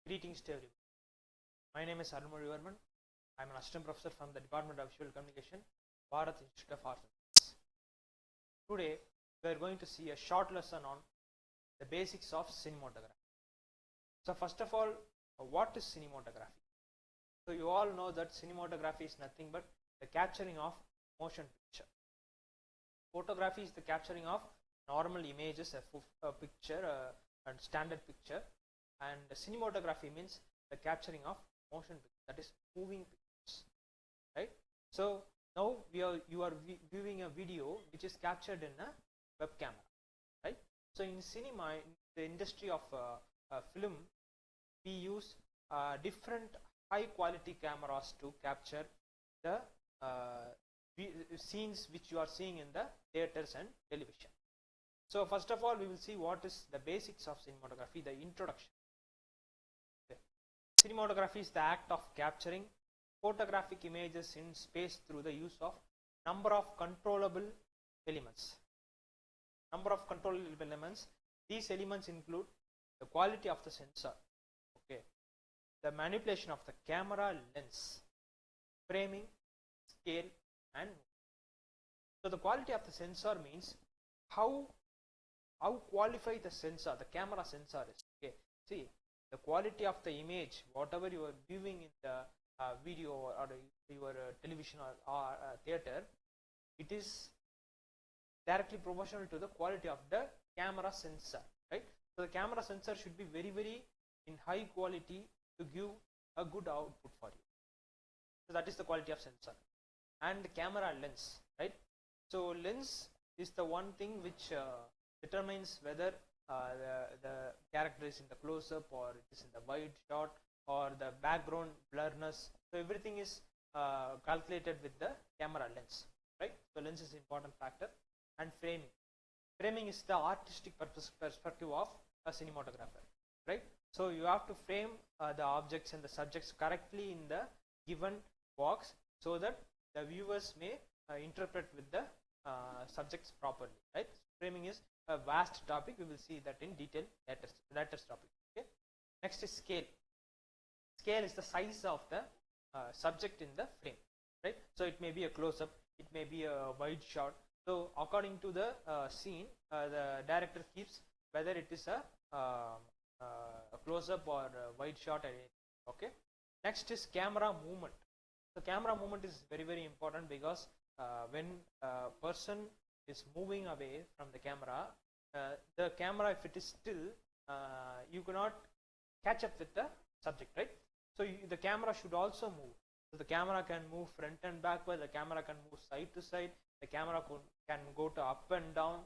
Greetings to everyone. My name is Arunmozhi Varman. I am an assistant professor from the Department of Visual Communication, Bharat Institute of Arts and Sciences. Today, we are going to see a short lesson on the basics of cinematography. So, first of all, what is cinematography? So, you all know that cinematography is nothing but the capturing of motion picture. Photography is the capturing of normal images, a picture, a standard picture, and cinematography means the capturing of motion picture, that is moving pictures, right? So now you are viewing a video which is captured in a web camera, right? So in cinema, in the industry of film, we use different high quality cameras to capture the scenes which you are seeing in the theaters and television. So first of all, we will see what is the basics of cinematography, the introduction. Okay. Cinematography is the act of capturing photographic images in space through the use of number of controllable elements. Number of controllable elements. These elements include the quality of the sensor, okay, the manipulation of the camera lens, framing, scale, and so the quality of the sensor means how qualified the sensor, the camera sensor is. Okay, see the quality of the image, whatever you are viewing in the video or your television or theater, it is directly proportional to the quality of the camera sensor, right? So the camera sensor should be very in high quality to give a good output for you. So that is the quality of sensor. And the camera lens, right? So lens is the one thing which determines whether the character is in the close-up or it is in the wide shot or the background blurriness. So everything is calculated with the camera lens, right? So lens is an important factor. And framing. Framing is the artistic perspective of a cinematographer, right? So you have to frame the objects and the subjects correctly in the given box so that the viewers may interpret with the subjects properly, right? Framing is a vast topic. We will see that in detail later topic. Okay. Next is scale. Scale is the size of the subject in the frame, right? So it may be a close-up, it may be a wide shot. So according to the scene, the director keeps whether it is a close-up or a wide shot. Okay. Next is camera movement. So camera movement is very important because when a person is moving away from the camera, if it is still, you cannot catch up with the subject, right? So the camera should also move. So the camera can move front and backward, the camera can move side to side, the camera can go to up and down.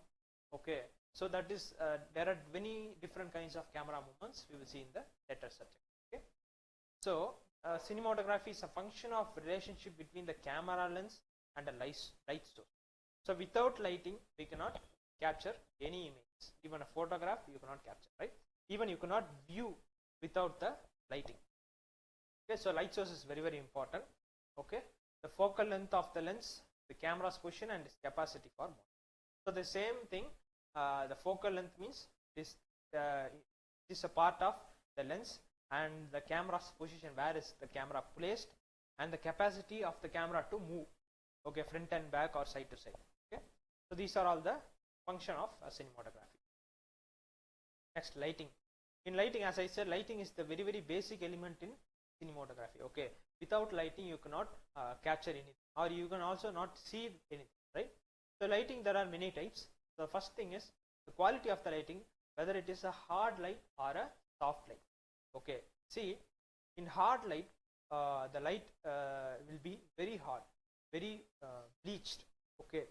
Okay, so that is there are many different kinds of camera movements we will see in the later subject. Okay, so cinematography is a function of relationship between the camera lens and a light source. So without lighting, we cannot capture any image. Even a photograph you cannot capture, right? Even you cannot view without the lighting. Okay, so light source is very important. Okay, the focal length of the lens, the camera's position, and its capacity for motion. So the same thing, the focal length means this is a part of the lens, and the camera's position, where is the camera placed, and the capacity of the camera to move, okay, front and back or side to side. Okay, so these are all the function of cinematography. Next, lighting. In lighting, as I said, lighting is the very basic element in cinematography. Okay, without lighting you cannot capture anything, or you can also not see anything, right? So lighting, there are many types. The first thing is the quality of the lighting, whether it is a hard light or a soft light. Okay, see, in hard light, the light will be very hard, very bleached. Okay,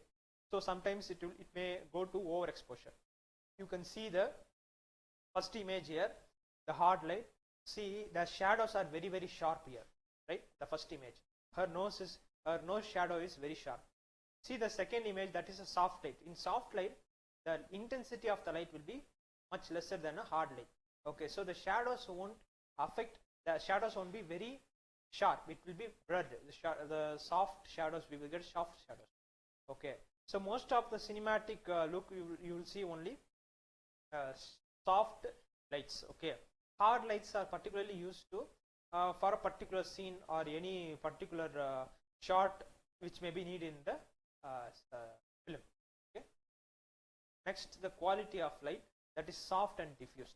so sometimes it may go to overexposure. You can see the first image here, the hard light. See, the shadows are very sharp here, right? The first image, her nose shadow is very sharp. See the second image, that is a soft light. In soft light, the intensity of the light will be much lesser than a hard light. Okay, so the shadows won't be very sharp, it will be blurred. The soft shadows, we will get soft shadows. Okay, so most of the cinematic look you will see only soft lights. Okay, hard lights are particularly used to for a particular scene or any particular shot which may be needed in the film. Okay. Next, the quality of light, that is soft and diffused.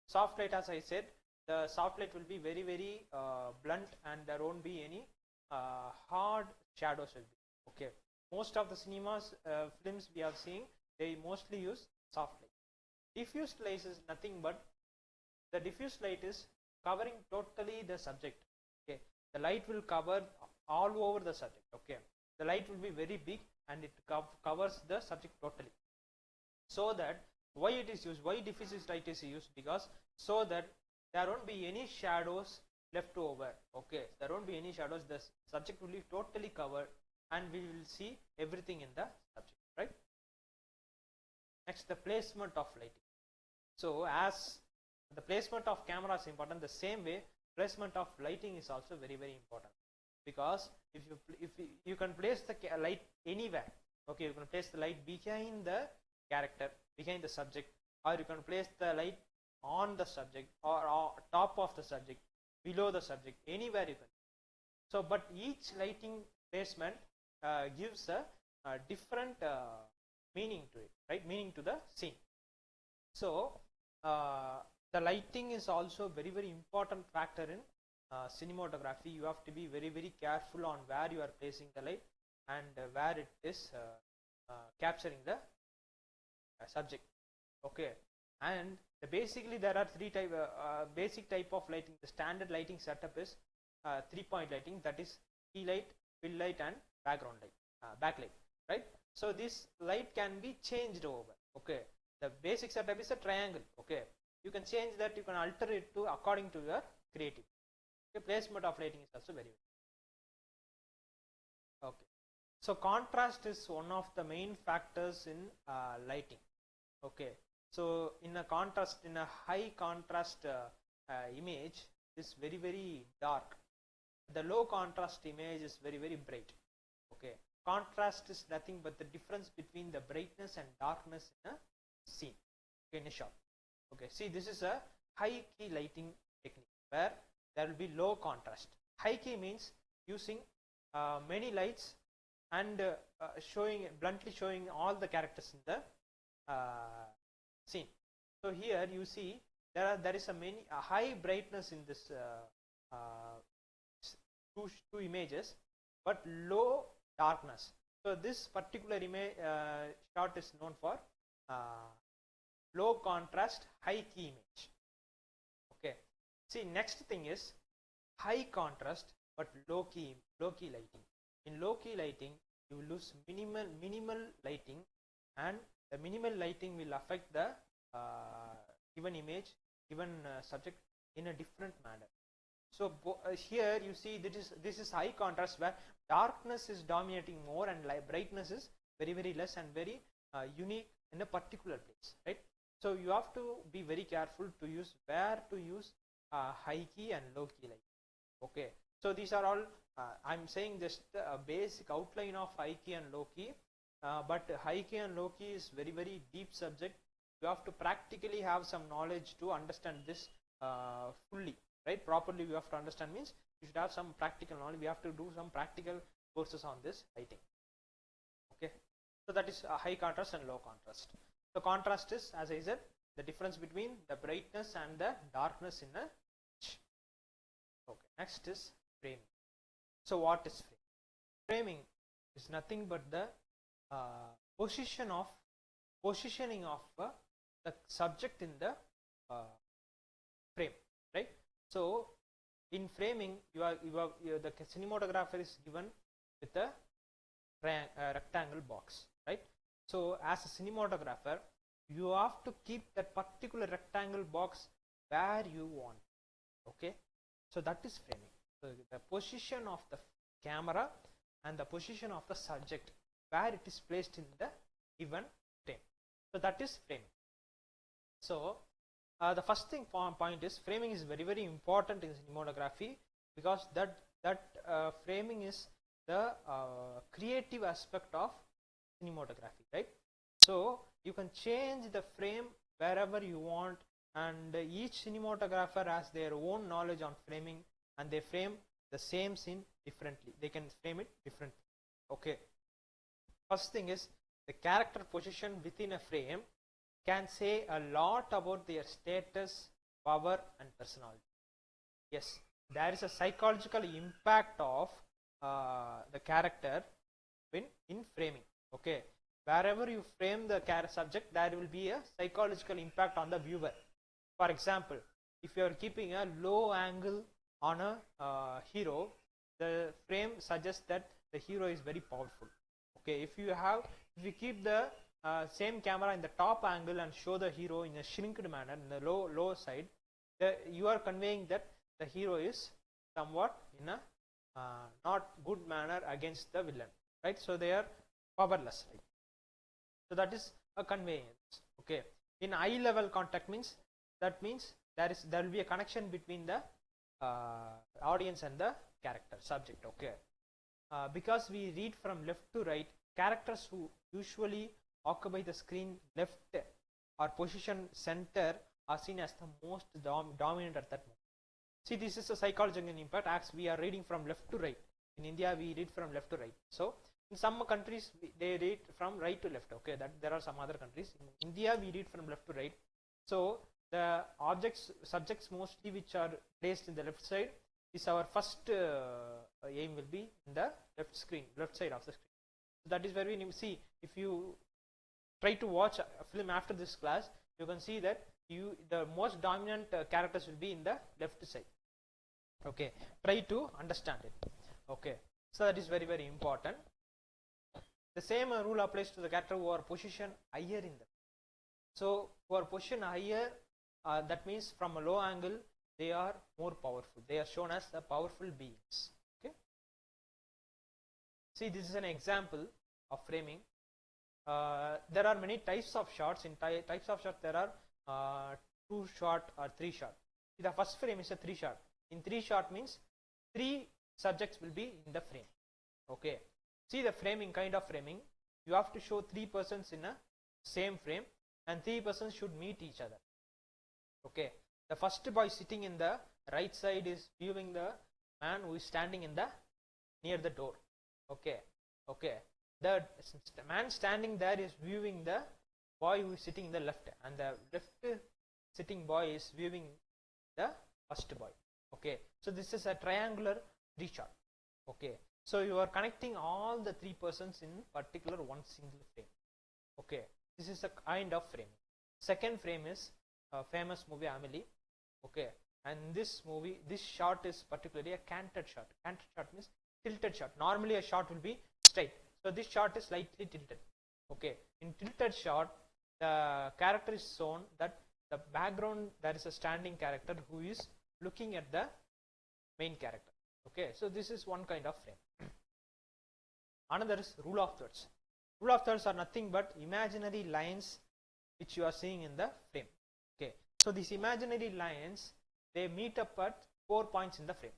Soft light, as I said, the soft light will be very blunt, and there won't be any hard shadows will be. Okay. Most of the cinemas films we are seeing, they mostly use soft light. Diffused light is nothing but, the diffused light is covering totally the subject. Okay. The light will cover all over the subject. Okay. The light will be very big and it covers the subject totally. So that, why it is used, why diffuse light is used, because so that there won't be any shadows left over. Okay, there won't be any shadows, the subject will be totally covered and we will see everything in the subject, right? Next, the placement of lighting. So as the placement of camera is important, the same way placement of lighting is also very important, because if you can place the light anywhere. Okay, you can place the light behind the character, behind the subject, or you can place the light on the subject or top of the subject, below the subject, anywhere you can. So but each lighting placement gives a different meaning to it, right? Meaning to the scene. So the lighting is also very important factor in cinematography. You have to be very careful on where you are placing the light and where it is capturing the subject. Okay. And basically there are three basic type of lighting. The standard lighting setup is 3-point lighting, that is key light, fill light, and background light, backlight, right? So this light can be changed over. Okay, the basic setup is a triangle. Okay, you can change that, you can alter it to according to your creativity. Okay, placement of lighting is also very okay. So contrast is one of the main factors in lighting. Okay, so in a contrast, in a high contrast image is very dark. The low contrast image is very bright. Okay, contrast is nothing but the difference between the brightness and darkness in a scene, okay, in a shot. Okay, see, this is a high key lighting technique where there will be low contrast. High key means using many lights and bluntly showing all the characters in the scene. So here you see there is a high brightness in this two images, but low darkness. So this particular image shot is known for low contrast high key image. Okay, see, next thing is high contrast but low key lighting. In low key lighting you will lose minimal lighting, and the minimal lighting will affect the given image, given subject in a different manner. So here you see this is high contrast where darkness is dominating more and brightness is very less and very unique in a particular place, right? So you have to be very careful to use where to use high key and low key light. Okay, so these are all I'm saying just a basic outline of high key and low key, but high key and low key is very deep subject. You have to practically have some knowledge to understand this fully, right? Properly you have to understand means you should have some practical knowledge. We have to do some practical courses on this lighting. Okay, so that is high contrast and low contrast. So contrast is, as I said, the difference between the brightness and the darkness in a image. Okay, next is framing. So what is framing? Framing is nothing but the positioning of the subject in the frame, right? So in framing the cinematographer is given with a rectangle box, right? So as a cinematographer you have to keep that particular rectangle box where you want. Okay, so that is framing. So the position of the camera and the position of the subject, where it is placed in the given frame. So that is framing. So the first thing point is framing is very important in cinematography, because that framing is the creative aspect of cinematography, right? So you can change the frame wherever you want, and each cinematographer has their own knowledge on framing, and they frame the same scene differently. They can frame it differently. Okay, first thing is the character position within a frame can say a lot about their status, power, and personality. Yes, there is a psychological impact of the character in framing. Okay, wherever you frame the subject, there will be a psychological impact on the viewer. For example, if you are keeping a low angle on a hero, the frame suggests that the hero is very powerful. Okay, if you keep the same camera in the top angle and show the hero in a shrinked manner in the lower side, you are conveying that the hero is somewhat in a not good manner against the villain, right? So they are powerless, right? So that is a conveyance. Okay, in eye level contact means there will be a connection between the audience and the character subject. Okay, because we read from left to right, characters who usually occupy the screen left or position center are seen as the most dominant at that moment. See, this is a psychological impact as we are reading from left to right. In India, we read from left to right. So in some countries, they read from right to left. Okay, that there are some other countries. In India, we read from left to right. So the subjects mostly which are placed in the left side is our first aim will be in the left side of the screen. So that is where we see, if you try to watch a film after this class, you can see that the most dominant characters will be in the left side. Okay, try to understand it. Okay, so that is very, very important. The same rule applies to the character who are positioned higher in the. So who are positioned higher, that means from a low angle they are more powerful. They are shown as the powerful beings. Okay. See, this is an example of framing. There are many types of shots. In types of shots, there are 2 shot or 3 shot. The first frame is a 3 shot. In 3 shot means 3 subjects will be in the frame. Okay. See the framing, kind of framing. You have to show 3 persons in a same frame, and 3 persons should meet each other. Okay. The first boy sitting in the right side is viewing the man who is standing in the near the door. Okay. Okay. The man standing there is viewing the boy who is sitting in the left, and the left sitting boy is viewing the first boy. Okay, so this is a triangular 3 shot. Okay, so you are connecting all the 3 persons in particular one single frame. Okay, this is a kind of frame. Second frame is a famous movie Amelie. Okay, and this shot is particularly a canted shot. Canted shot means tilted shot. Normally a shot will be straight, so this shot is slightly tilted. Okay, in tilted shot, the character is shown that the background, there is a standing character who is looking at the main character. Okay, so this is one kind of frame. Another is rule of thirds. Rule of thirds are nothing but imaginary lines which you are seeing in the frame. Okay, so these imaginary lines, they meet up at 4 points in the frame.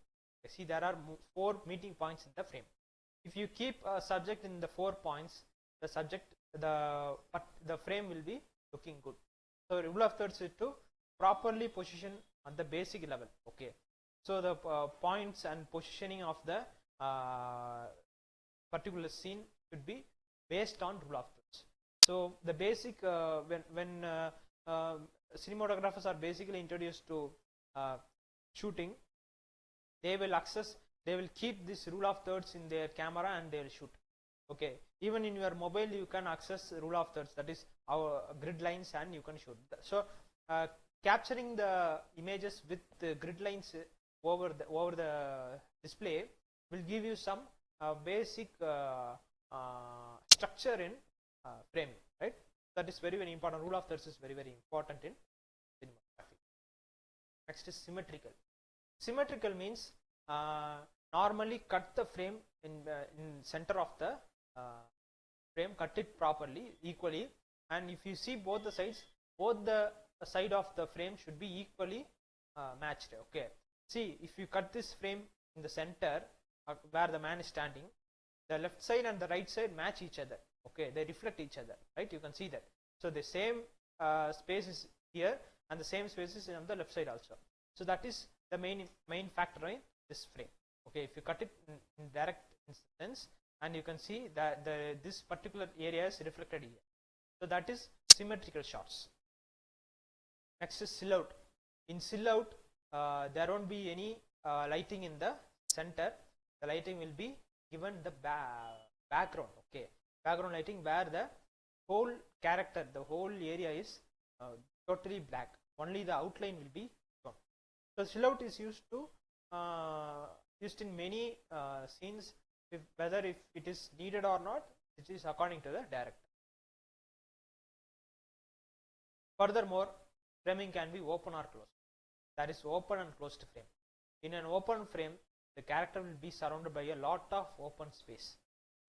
Okay, see, there are 4 meeting points in the frame. If you keep a subject in the 4 points, the frame will be looking good. So rule of thirds is to properly position at the basic level. Okay, so the points and positioning of the particular scene should be based on rule of thirds. So the basic when cinematographers are basically introduced to shooting, they will keep this rule of thirds in their camera and they will shoot. Okay, even in your mobile you can access rule of thirds, that is our grid lines, and you can shoot. So capturing the images with the grid lines over the display will give you some basic structure in framing, right? That is very, very important. Rule of thirds is very, very important in cinematography. Next is symmetrical. Symmetrical means normally cut the frame in center of the frame, cut it properly, equally, and if you see both the sides, both the side of the frame should be equally matched. Okay, see, if you cut this frame in the center where the man is standing, the left side and the right side match each other. Okay, they reflect each other, right? You can see that. So the same space is here, and the same space is on the left side also. So that is the main factor in this frame. Okay, if you cut it in direct instance, and you can see that this particular area is reflected here. So that is symmetrical shots. Next is silhouette. In silhouette, there won't be any lighting in the center. The lighting will be given the background. Okay, background lighting where the whole character, the whole area is totally black. Only the outline will be shown. So silhouette is used in many scenes. Whether if it is needed or not, it is according to the director. Furthermore, framing can be open or closed. That is open and closed frame. In an open frame, the character will be surrounded by a lot of open space.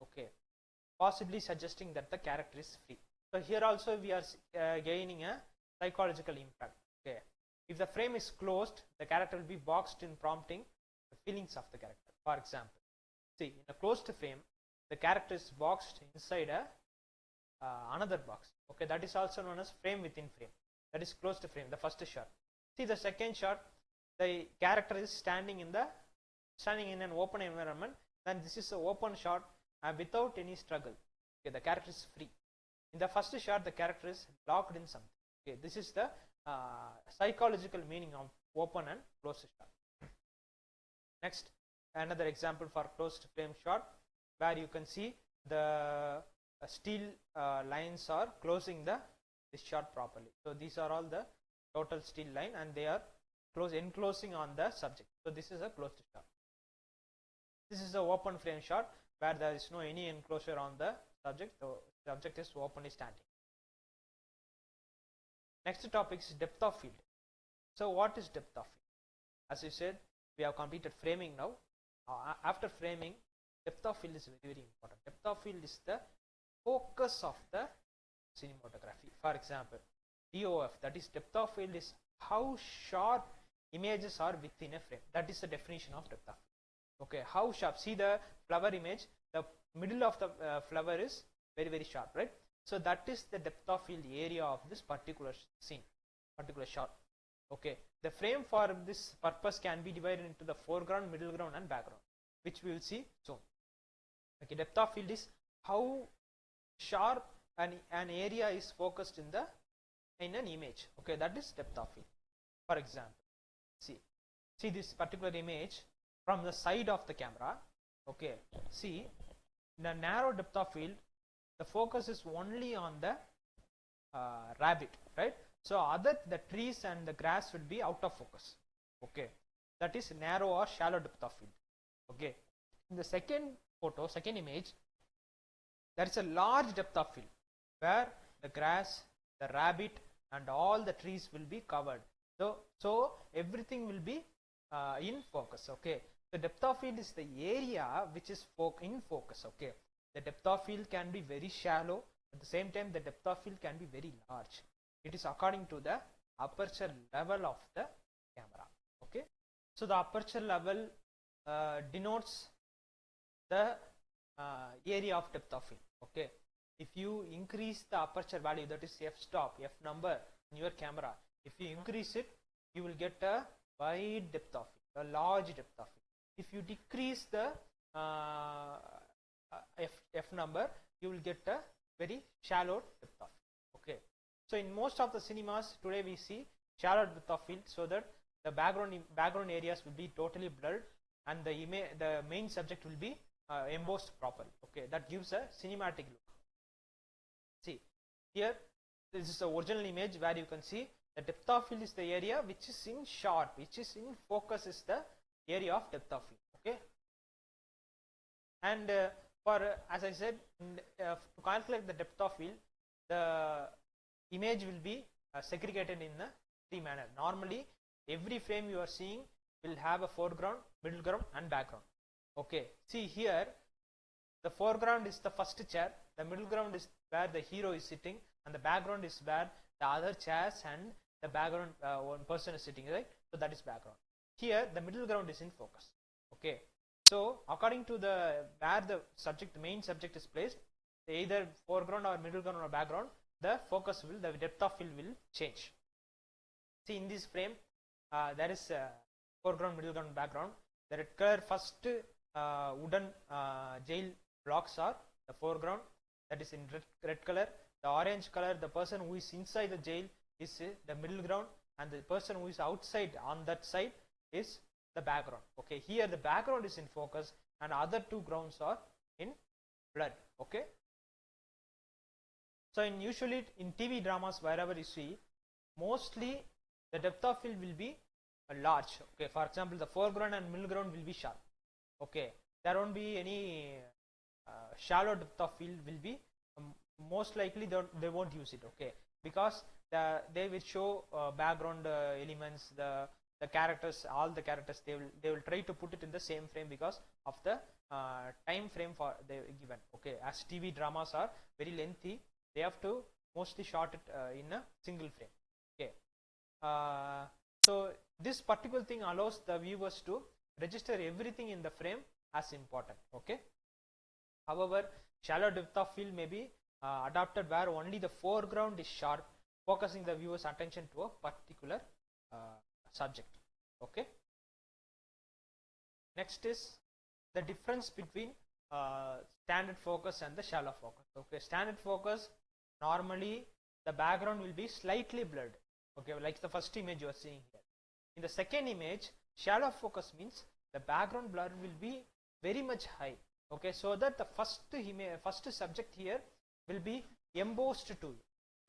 Okay, possibly suggesting that the character is free. So here also we are gaining a psychological impact. Okay, if the frame is closed, the character will be boxed in, prompting the feelings of the character. For example, see, in a closed frame, the character is boxed inside another box. Okay, that is also known as frame within frame. That is closed frame, the first shot. See the second shot, the character is standing in an open environment. Then this is an open shot without any struggle. Okay, the character is free. In the first shot, the character is locked in something. Okay, this is the psychological meaning of open and closed shot. Next, another example for closed frame shot, where you can see the steel lines are closing this shot properly. So these are all the total steel line, and they are enclosing on the subject. So this is a closed shot. This is a open frame shot where there is no any enclosure on the subject. The subject is openly standing. Next topic is depth of field. So what is depth of field? As you said, we have completed framing now. After framing, depth of field is very, very important. Depth of field is the focus of the cinematography. For example, DOF, that is depth of field, is how sharp images are within a frame. That is the definition of depth of field. Okay, how sharp. See the flower image, the middle of the flower is very, very sharp, right? So that is the depth of field area of this particular scene, particular shot. Okay, the frame for this purpose can be divided into the foreground, middle ground and background, which we will see soon. Okay, depth of field is how sharp an area is focused in an image. Okay, that is depth of field. For example, see this particular image from the side of the camera. Okay, see the narrow depth of field, the focus is only on the rabbit, right? So the trees and the grass will be out of focus. Okay, that is narrow or shallow depth of field. Okay, in the second image, there is a large depth of field where the grass, the rabbit and all the trees will be covered. So everything will be in focus. Okay, the depth of field is the area which is in focus. Okay, the depth of field can be very shallow. At the same time, the depth of field can be very large. It is according to the aperture level of the camera. Okay, so the aperture level denotes the area of depth of field. Okay, if you increase the aperture value, that is f-stop, f number in your camera, if you increase it, you will get a wide depth of field, a large depth of field. If you decrease the f number, you will get a very shallow depth of field. Okay, so in most of the cinemas today we see shallow depth of field, so that the background areas will be totally blurred and the main subject will be embossed properly. Okay, that gives a cinematic look. See here, this is the original image where you can see the depth of field is the area which is in sharp, which is in focus, is the area of depth of field. Okay, and as I said, to calculate the depth of field, the image will be segregated in a three manner. Normally, every frame you are seeing will have a foreground, middle ground and background. Okay, see here, the foreground is the first chair, the middle ground is where the hero is sitting, and the background is where the other chairs and the background one person is sitting, right? So that is background. Here the middle ground is in focus. Okay, so according to where the main subject is placed, either foreground or middle ground or background, the depth of field will change. See, in this frame there is foreground, middle ground, background. The red color first wooden jail blocks are the foreground, that is in red color. The orange color, the person who is inside the jail, is the middle ground, and the person who is outside on that side is the background. Okay, here the background is in focus and other two grounds are in blur. Okay, so usually in TV dramas, wherever you see, mostly the depth of field will be large. Okay, for example, the foreground and middle ground will be sharp. Okay, there won't be any shallow depth of field will be most likely they won't use it. Okay, because they will show background elements, the characters, all the characters, they will try to put it in the same frame because of the time frame for they given. Okay, as TV dramas are very lengthy, they have to mostly shot it in a single frame. Okay, so this particular thing allows the viewers to register everything in the frame as important. Okay, however, shallow depth of field may be adapted where only the foreground is sharp, focusing the viewer's attention to a particular subject. Okay, next is the difference between standard focus and the shallow focus. Okay, standard focus, normally the background will be slightly blurred. Okay, like the first image you are seeing here. In the second image, shallow focus means the background blur will be very much high. Okay, so that the first subject here will be embossed to you.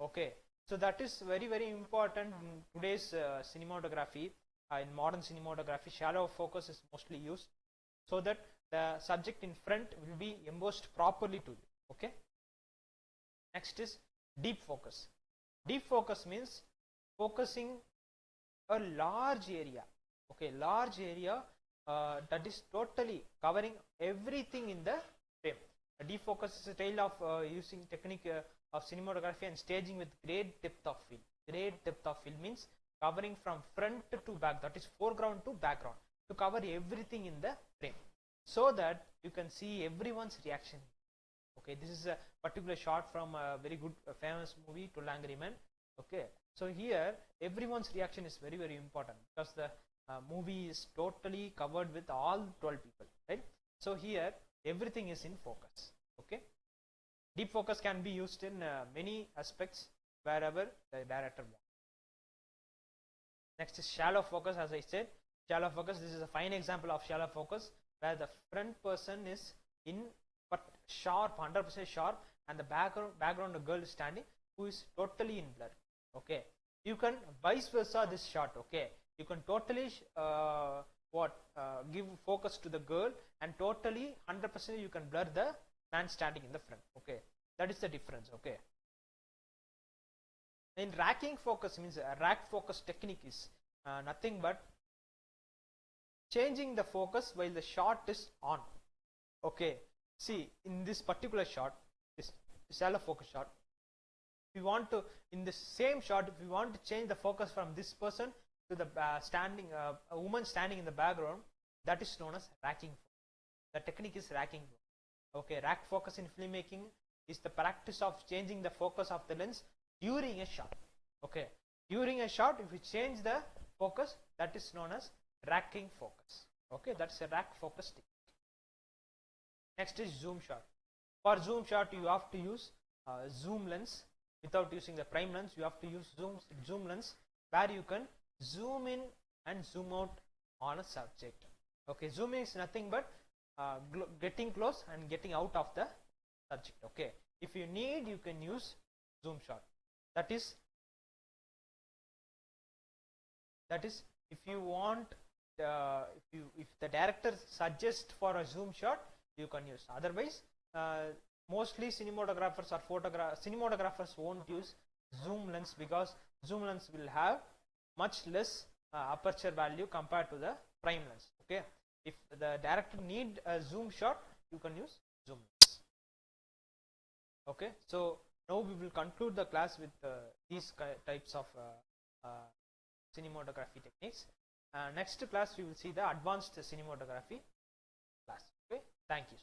Okay, so that is very, very important in today's cinematography. In modern cinematography, shallow focus is mostly used so that the subject in front will be embossed properly to you. Okay, next is deep focus. Deep focus means focusing a large area. Okay, large area that is totally covering everything in the frame. A deep focus is a tale of using technique of cinematography and staging with great depth of field. Great depth of field means covering from front to back, that is foreground to background, to cover everything in the frame so that you can see everyone's reaction. Okay, this is a particular shot from a very good famous movie, 12 Angry Men. Okay, so here everyone's reaction is very, very important because the movie is totally covered with all 12 people, right? So here everything is in focus. Okay, deep focus can be used in many aspects wherever the director wants. Next is shallow focus. As I said, shallow focus, this is a fine example of shallow focus where the front person is in but sharp, 100% sharp, and the background the girl is standing who is totally in blur. Okay, you can vice versa this shot. Okay, you can totally give focus to the girl and totally 100% you can blur the man standing in the front. Okay, that is the difference. Okay, in racking focus means rack focus technique is nothing but changing the focus while the shot is on. Okay, see, in this particular shot, this shallow focus shot, if we want to, in the same shot, if we want to change the focus from this person to the a woman standing in the background, that is known as racking. The technique is racking. Okay, rack focus in filmmaking is the practice of changing the focus of the lens during a shot. Okay, during a shot, if we change the focus, that is known as racking focus. Okay, that's a rack focus technique. Next is zoom shot. For zoom shot, you have to use zoom lens. Without using the prime lens, you have to use zoom lens where you can zoom in and zoom out on a subject. Okay, zooming is nothing but getting close and getting out of the subject. Okay, if you need, you can use zoom shot. That is if you want, if the director suggests for a zoom shot, you can use. Otherwise, mostly cinematographers or cinematographers won't use zoom lens because zoom lens will have much less aperture value compared to the prime lens. Okay, if the director need a zoom shot, you can use zoom lens. Okay, so now we will conclude the class with these types of cinematography techniques. Next class we will see the advanced cinematography class. Okay, thank you.